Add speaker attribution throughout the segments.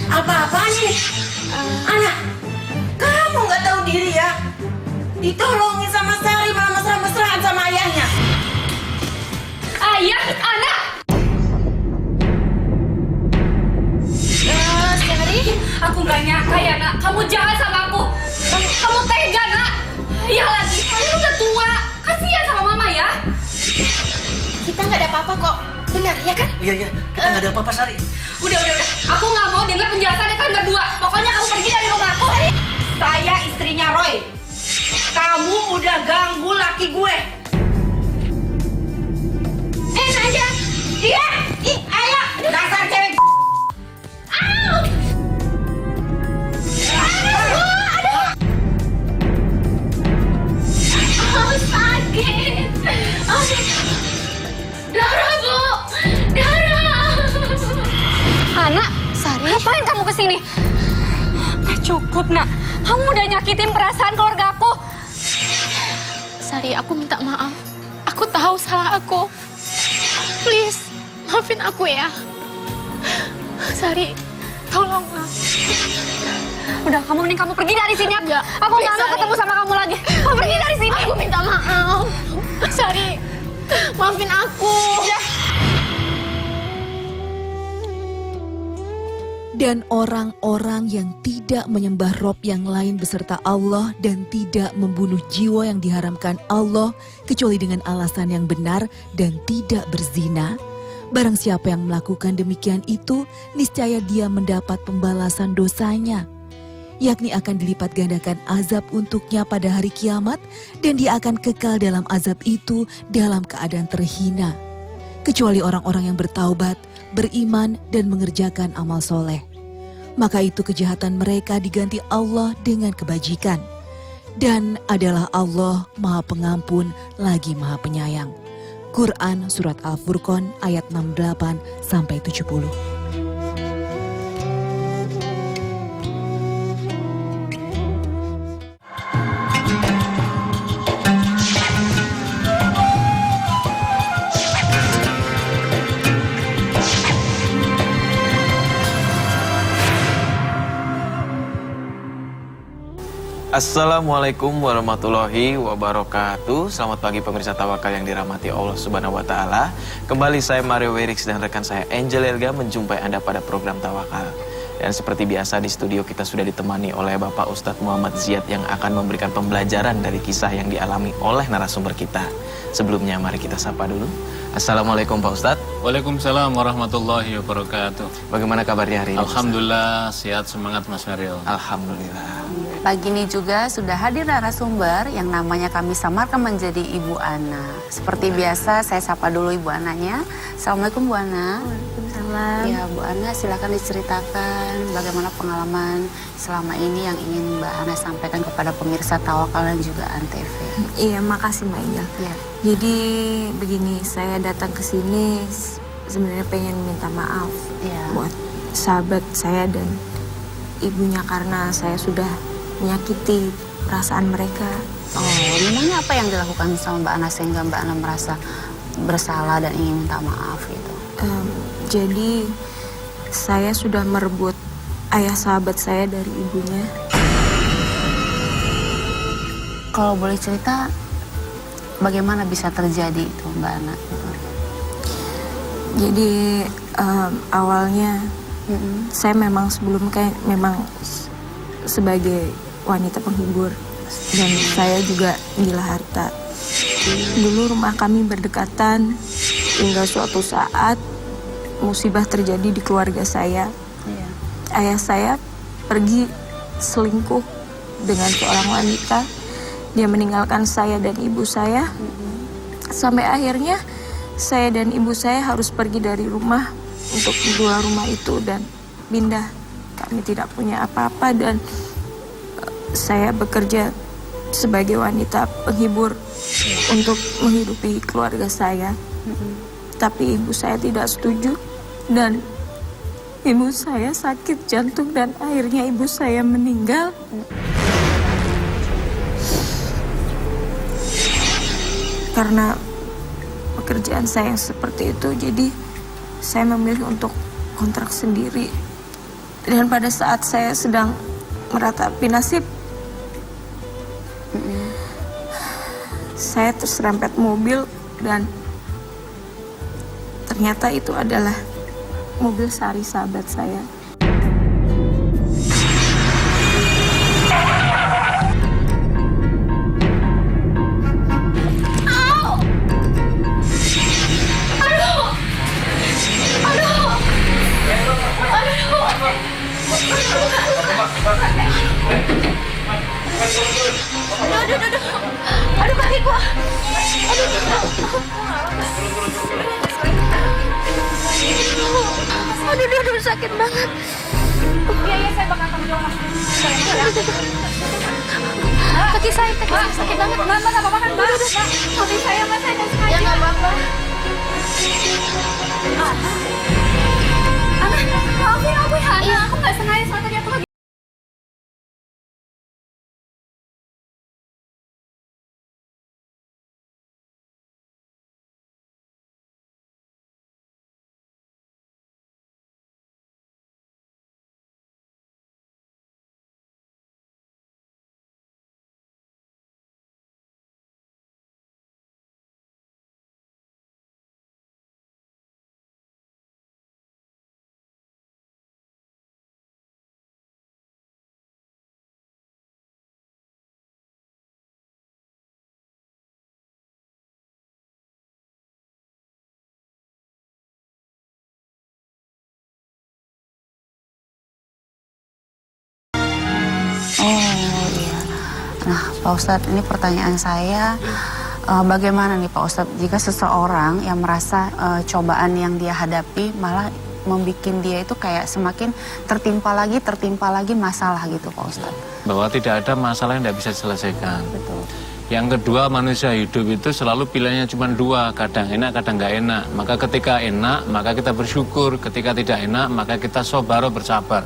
Speaker 1: Apa-apaan nih? Anak, kamu nggak tahu diri ya? Ditolongin sama Sari malah mesra-mesraan sama ayahnya.
Speaker 2: Ayah, anak! Sari, aku nggak nyangka ya, nak. Kamu jahat sama aku. Kamu tega, nak. Ya lagi, kamu udah tua. Kasihan sama mama ya.
Speaker 3: Kita nggak ada apa-apa kok. Benar, ya kan?
Speaker 4: Iya, kita nggak ada apa-apa, Sari.
Speaker 2: Udah. Aku nggak mau dengar penjelasannya kalian berdua. Pokoknya kamu pergi dari rumah aku.
Speaker 1: Saya istrinya Roy. Kamu udah ganggu laki gue.
Speaker 3: Enak aja.
Speaker 1: Iya, ayo. Dasar cewek.
Speaker 3: Sakit. Darah, Bu. Darah.
Speaker 2: Anak,
Speaker 3: Sari.
Speaker 2: ngapain kamu kesini? Cukup, nak. Kamu udah nyakitin perasaan keluarga aku.
Speaker 3: Sari, aku minta maaf. Aku tahu salah aku. Please, maafin aku ya. Sari, tolonglah.
Speaker 2: Udah, mending kamu pergi dari sini.
Speaker 3: Enggak.
Speaker 2: Aku nggak mau
Speaker 3: Sari.
Speaker 2: ketemu sama kamu lagi. Kamu pergi dari sini.
Speaker 3: Aku minta maaf. Sari, maafin aku.
Speaker 5: Dan orang-orang yang tidak menyembah Rob yang lain beserta Allah dan tidak membunuh jiwa yang diharamkan Allah kecuali dengan alasan yang benar dan tidak berzina. Barang siapa yang melakukan demikian itu, niscaya dia mendapat pembalasan dosanya, yakni akan dilipat gandakan azab untuknya pada hari kiamat dan dia akan kekal dalam azab itu dalam keadaan terhina. Kecuali orang-orang yang bertaubat, beriman dan mengerjakan amal soleh. Maka itu kejahatan mereka diganti Allah dengan kebajikan. Dan adalah Allah Maha Pengampun lagi Maha Penyayang. Quran Surat Al-Furqan ayat 68-70.
Speaker 6: Assalamualaikum warahmatullahi wabarakatuh. Selamat pagi pemirsa Tawakal yang dirahmati Allah Subhanahu wa taala. Kembali saya Mario Werix dan rekan saya Angel Elga menjumpai Anda pada program Tawakal. Dan seperti biasa di studio kita sudah ditemani oleh Bapak Ustadz Muhammad Ziyad yang akan memberikan pembelajaran dari kisah yang dialami oleh narasumber kita. Sebelumnya mari kita sapa dulu. Assalamualaikum Pak Ustadz.
Speaker 7: Waalaikumsalam warahmatullahi wabarakatuh.
Speaker 6: Bagaimana kabarnya hari ini?
Speaker 7: Alhamdulillah, sehat, semangat Mas Mario.
Speaker 6: Alhamdulillah.
Speaker 8: Pagi ini juga sudah hadir narasumber yang namanya kami samarkan menjadi Ibu Ana. Seperti biasa saya sapa dulu Ibu Ananya. Assalamualaikum Bu Ana.
Speaker 3: Waalaikumsalam.
Speaker 8: Ya Bu Ana, silakan diceritakan bagaimana pengalaman selama ini yang ingin Mbak Ana sampaikan kepada pemirsa Tawakal dan juga Antv.
Speaker 9: Iya, makasih Mbak Angel.
Speaker 8: Ya.
Speaker 9: Jadi begini, saya datang ke sini sebenarnya pengen minta maaf buat sahabat saya dan ibunya karena saya sudah menyakiti perasaan mereka.
Speaker 8: Oh, memangnya apa yang dilakukan sama Mbak Ana sehingga Mbak Ana merasa bersalah dan ingin minta maaf gitu?
Speaker 9: Jadi saya sudah merebut ayah sahabat saya dari ibunya.
Speaker 8: Kalau boleh cerita, bagaimana bisa terjadi itu Mbak Ana?
Speaker 9: Jadi awalnya saya memang sebelumnya memang sebagai wanita penghibur dan saya juga gila harta. Dulu rumah kami berdekatan hingga suatu saat musibah terjadi di keluarga saya. Ayah saya pergi selingkuh dengan seorang wanita. Dia meninggalkan saya dan ibu saya. Sampai akhirnya saya dan ibu saya harus pergi dari rumah untuk menjual rumah itu dan pindah. Kami tidak punya apa-apa dan saya bekerja sebagai wanita penghibur untuk menghidupi keluarga saya. Tapi ibu saya tidak setuju dan ibu saya sakit jantung dan akhirnya ibu saya meninggal. Karena pekerjaan saya yang seperti itu, jadi saya memilih untuk kontrak sendiri. Dan pada saat saya sedang meratapi nasib, saya terserempet mobil dan ternyata itu adalah mobil Sari, sahabat saya.
Speaker 3: Aduh kakiku. Aduh, sakit banget.
Speaker 2: Iya, saya bakal kamu dong.
Speaker 3: Kaki saya sakit banget.
Speaker 2: Mbak, nggak apa-apa kan, Mbak? Maafin saya, Mbak, saya nggak sengaja.
Speaker 3: Ya nggak apa-apa.
Speaker 2: Maafin aku ya, Ana. Aku nggak sengaja, soalnya tadi aku lagi.
Speaker 8: Oh iya. Nah Pak Ustadz, ini pertanyaan saya, bagaimana nih Pak Ustadz jika seseorang yang merasa cobaan yang dia hadapi malah membuat dia itu kayak semakin tertimpa lagi masalah gitu Pak Ustadz?
Speaker 7: Bahwa tidak ada masalah yang tidak bisa diselesaikan.
Speaker 8: Betul.
Speaker 7: Yang kedua, manusia hidup itu selalu pilihannya cuma dua, kadang enak, kadang nggak enak. Maka ketika enak, maka kita bersyukur. Ketika tidak enak, maka kita sobaro, bersabar.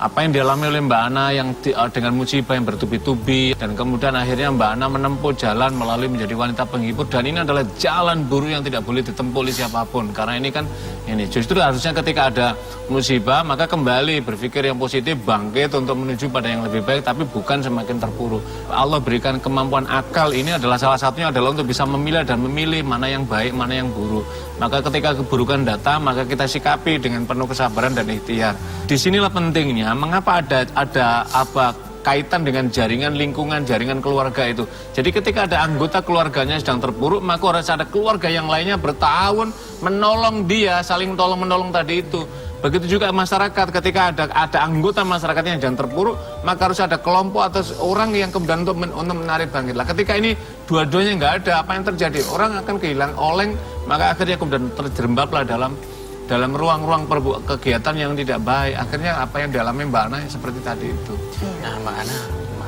Speaker 7: Apa yang dialami oleh Mbak Ana yang dengan musibah yang bertubi-tubi, dan kemudian akhirnya Mbak Ana menempuh jalan melalui menjadi wanita penghibur, dan ini adalah jalan buruk yang tidak boleh ditempuh oleh siapapun. Karena ini kan, ini justru harusnya ketika ada musibah maka kembali berpikir yang positif, bangkit untuk menuju pada yang lebih baik, tapi bukan semakin terpuruk. Allah berikan kemampuan akal, ini adalah salah satunya adalah untuk bisa memilah dan memilih mana yang baik, mana yang buruk. Maka ketika keburukan datang, maka kita sikapi dengan penuh kesabaran dan ikhtiar. Disinilah pentingnya mengapa ada apa kaitan dengan jaringan lingkungan, jaringan keluarga itu. Jadi ketika ada anggota keluarganya sedang terpuruk, maka harus ada keluarga yang lainnya bertahun menolong dia, saling tolong-menolong tadi itu. Begitu juga masyarakat, ketika ada anggota masyarakat yang sedang terpuruk, maka harus ada kelompok atau orang yang kemudian untuk menarik bangkit. Lah ketika ini dua-duanya nggak ada, apa yang terjadi? Orang akan kehilangan oleng, maka akhirnya kemudian terjerembablah dalam ruang-ruang kegiatan yang tidak baik. Akhirnya apa yang dialami Mbak Ana seperti tadi itu.
Speaker 6: Nah Mbak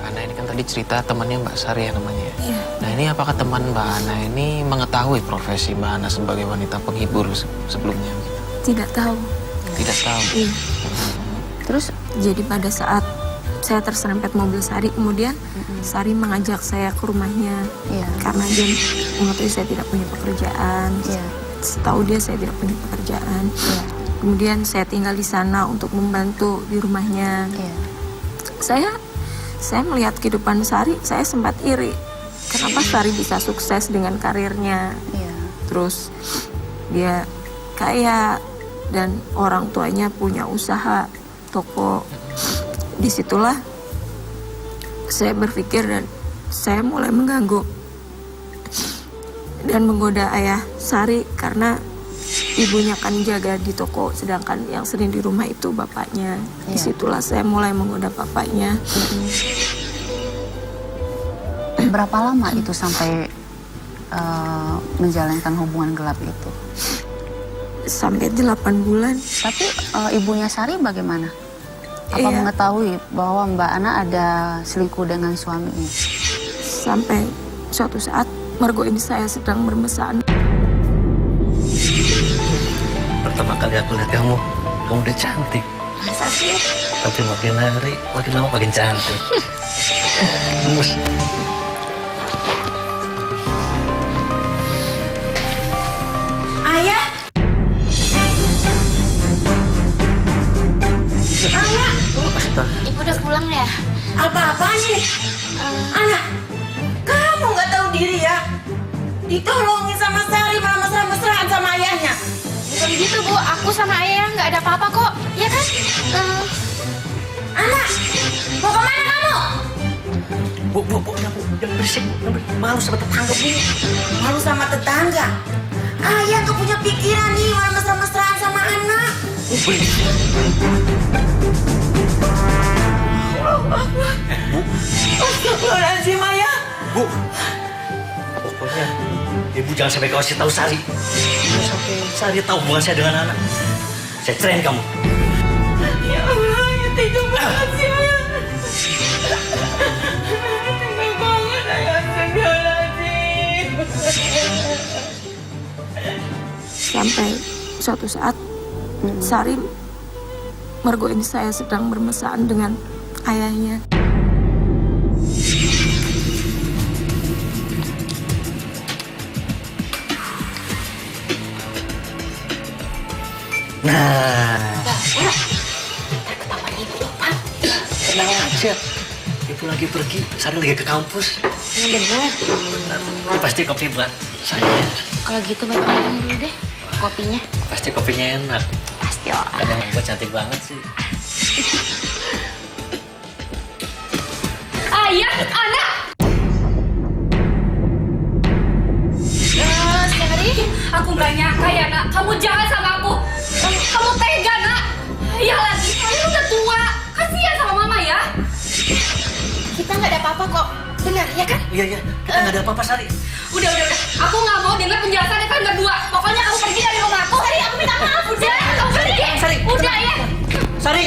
Speaker 6: Ana ini kan tadi cerita temannya Mbak Sari ya namanya.
Speaker 9: Iya.
Speaker 6: Nah ini apakah teman Mbak Ana ini mengetahui profesi Mbak Ana sebagai wanita penghibur sebelumnya?
Speaker 9: Tidak tahu.
Speaker 6: Tidak tahu.
Speaker 9: Iya. Terus jadi pada saat saya terserempet mobil Sari, kemudian Sari mengajak saya ke rumahnya.
Speaker 8: Iya.
Speaker 9: Karena dia mengetahui saya tidak punya pekerjaan.
Speaker 8: Iya.
Speaker 9: Setahu dia saya tidak punya pekerjaan.
Speaker 8: Iya.
Speaker 9: Kemudian saya tinggal di sana untuk membantu di rumahnya.
Speaker 8: Iya.
Speaker 9: Saya melihat kehidupan Sari, saya sempat iri. Kenapa Sari bisa sukses dengan karirnya?
Speaker 8: Iya.
Speaker 9: Terus dia kaya dan orang tuanya punya usaha toko. Disitulah saya berpikir dan saya mulai mengganggu dan menggoda ayah Sari karena ibunya kan jaga di toko, sedangkan yang sering di rumah itu bapaknya.
Speaker 8: Iya.
Speaker 9: Disitulah saya mulai menggoda bapaknya.
Speaker 8: Berapa lama itu sampai menjalankan hubungan gelap itu?
Speaker 9: Sampai 8 bulan.
Speaker 8: Tapi ibunya Sari bagaimana? Apa
Speaker 9: Iya.
Speaker 8: mengetahui bahwa Mbak Ana ada selingkuh dengan suaminya?
Speaker 9: Sampai suatu saat Margo ini saya sedang bermesraan.
Speaker 4: Pertama kali aku lihat kamu udah cantik.
Speaker 9: Masa sih?
Speaker 4: Tapi makin hari, makin lama makin cantik. Mus.
Speaker 1: Ayah, ditolongin sama Sari malah mesra-mesraan sama ayahnya.
Speaker 3: Bukan gitu, Bu. Aku sama ayah nggak ada apa-apa kok. Ya kan?
Speaker 1: Anak, mau kemana kamu?
Speaker 4: Bu, jangan berisik, Bu. Malu sama tetangga, Bu.
Speaker 1: Malu sama tetangga. Ayah gak punya pikiran nih malah mesra-mesraan sama anak. Astagfirullahaladzim, ayah.
Speaker 4: Bu, pokoknya Ibu jangan sampai kasih tahu Sari. Jangan sampai Sari tahu hubungan saya dengan anak. Saya cerain kamu.
Speaker 1: Ya Allah, ya tega banget sih, ayah. Tega banget, ayah. Astagfirullahaladzim.
Speaker 9: Sampai suatu saat Sari mergoin saya sedang bermesraan dengan ayahnya.
Speaker 4: Nah, tenang aja. Ibu lagi pergi, Sari lagi ke kampus.
Speaker 3: Yang benar.
Speaker 4: Ini pasti kopi buat saya.
Speaker 3: Kalau gitu Bapak makan dulu deh kopinya.
Speaker 4: Pasti kopinya enak.
Speaker 3: Pasti lah.
Speaker 4: Ada yang buat cantik banget sih.
Speaker 2: Ayah, anak.
Speaker 3: Sari.
Speaker 2: Aku nggak nyangka ya, Nak. Kamu jahat sama aku. Kamu tega, Nak. Ya lagi, kalian udah tua. Kasihan sama Mama ya.
Speaker 3: Kita nggak ada apa-apa kok. Benar, ya kan?
Speaker 4: Iya, kita nggak ada apa-apa, Sari.
Speaker 2: Udah. Aku nggak mau dengar penjelasannya kalian berdua. Pokoknya kamu pergi dari rumah aku. Sari, aku minta maaf. Udah, kamu pergi.
Speaker 4: Sari,
Speaker 2: Udah ya.
Speaker 4: Sari.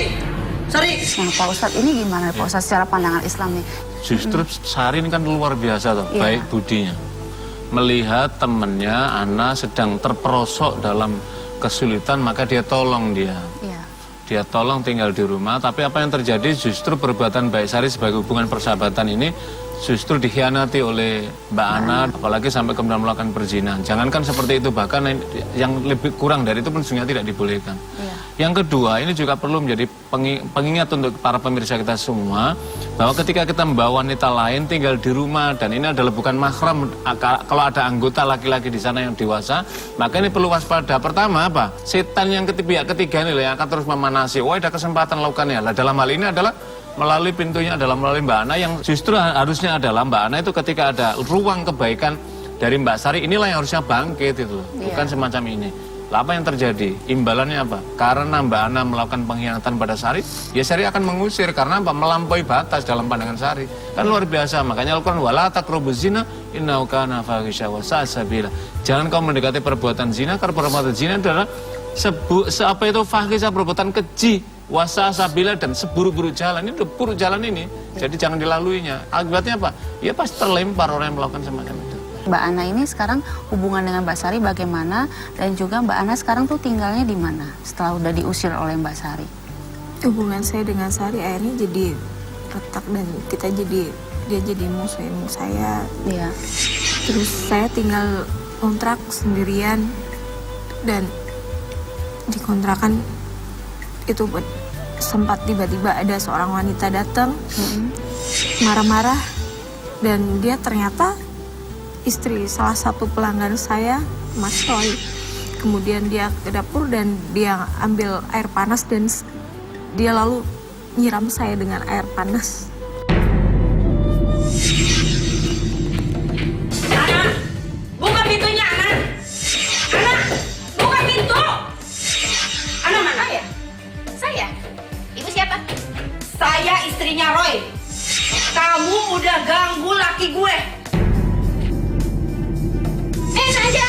Speaker 8: Nah, Pak Ustadz, ini gimana Pak Ustadz secara pandangan Islam nih?
Speaker 7: Justru Sari ini kan luar biasa toh,
Speaker 8: Iya.
Speaker 7: baik budinya. Melihat temennya, Ana sedang terperosok dalam kesulitan, maka dia tolong dia.
Speaker 8: Iya.
Speaker 7: Dia tolong tinggal di rumah, tapi apa yang terjadi justru perbuatan baik Sari sebagai hubungan persahabatan ini justru dikhianati oleh Mbak Ana, apalagi sampai kemudian melakukan perzinahan. Jangankan seperti itu, bahkan yang lebih kurang dari itu pun sebenarnya tidak dibolehkan.
Speaker 8: Iya.
Speaker 7: Yang kedua, ini juga perlu menjadi pengingat untuk para pemirsa kita semua, bahwa ketika kita membawa wanita lain tinggal di rumah, dan ini adalah bukan mahram, kalau ada anggota laki-laki di sana yang dewasa, maka ini perlu waspada. Pertama apa? Setan yang pihak ketiga ini yang akan terus memanasi, wah ada kesempatan lakukannya. Lah dalam hal ini adalah melalui pintunya adalah melalui Mbak Ana, yang justru harusnya adalah Mbak Ana itu ketika ada ruang kebaikan dari Mbak Sari, inilah yang harusnya bangkit itu, bukan semacam ini. Lah apa yang terjadi? Imbalannya apa? Karena Mbak Ana melakukan pengkhianatan pada Sari, ya Sari akan mengusir karena apa? Melampaui batas dalam pandangan Sari. Kan luar biasa. Makanya Al-Qur'an wala taqrabuz zina innahu kana fahisha wa sa'a sabila. Jangan kau mendekati perbuatan zina, karena perbuatan zina adalah fahisha, perbuatan keji, wasa sabila, dan seburuk-buruk jalan. Ini udah buruk jalan ini, jadi jangan dilaluinya. Akibatnya apa? Ya pasti terlempar orang yang melakukan semacam itu.
Speaker 8: Mbak Ana ini sekarang hubungan dengan Mbak Sari bagaimana, dan juga Mbak Ana sekarang tuh tinggalnya di mana setelah udah diusir oleh Mbak Sari?
Speaker 9: Hubungan saya dengan Sari akhirnya jadi retak dan dia jadi musuhin saya.
Speaker 8: Iya.
Speaker 9: Terus saya tinggal kontrak sendirian, dan di kontrakan itu sempat tiba-tiba ada seorang wanita datang marah-marah, dan dia ternyata istri salah satu pelanggan saya, Mas Roy. Kemudian dia ke dapur dan dia ambil air panas dan dia lalu nyiram saya dengan air panas.
Speaker 1: Anak, buka pintunya, Anak. Anak, buka pintu. Anak mana ya?
Speaker 3: Saya? Ibu siapa?
Speaker 1: Saya istrinya Roy. Kamu udah ganggu laki gue.
Speaker 3: Enak aja.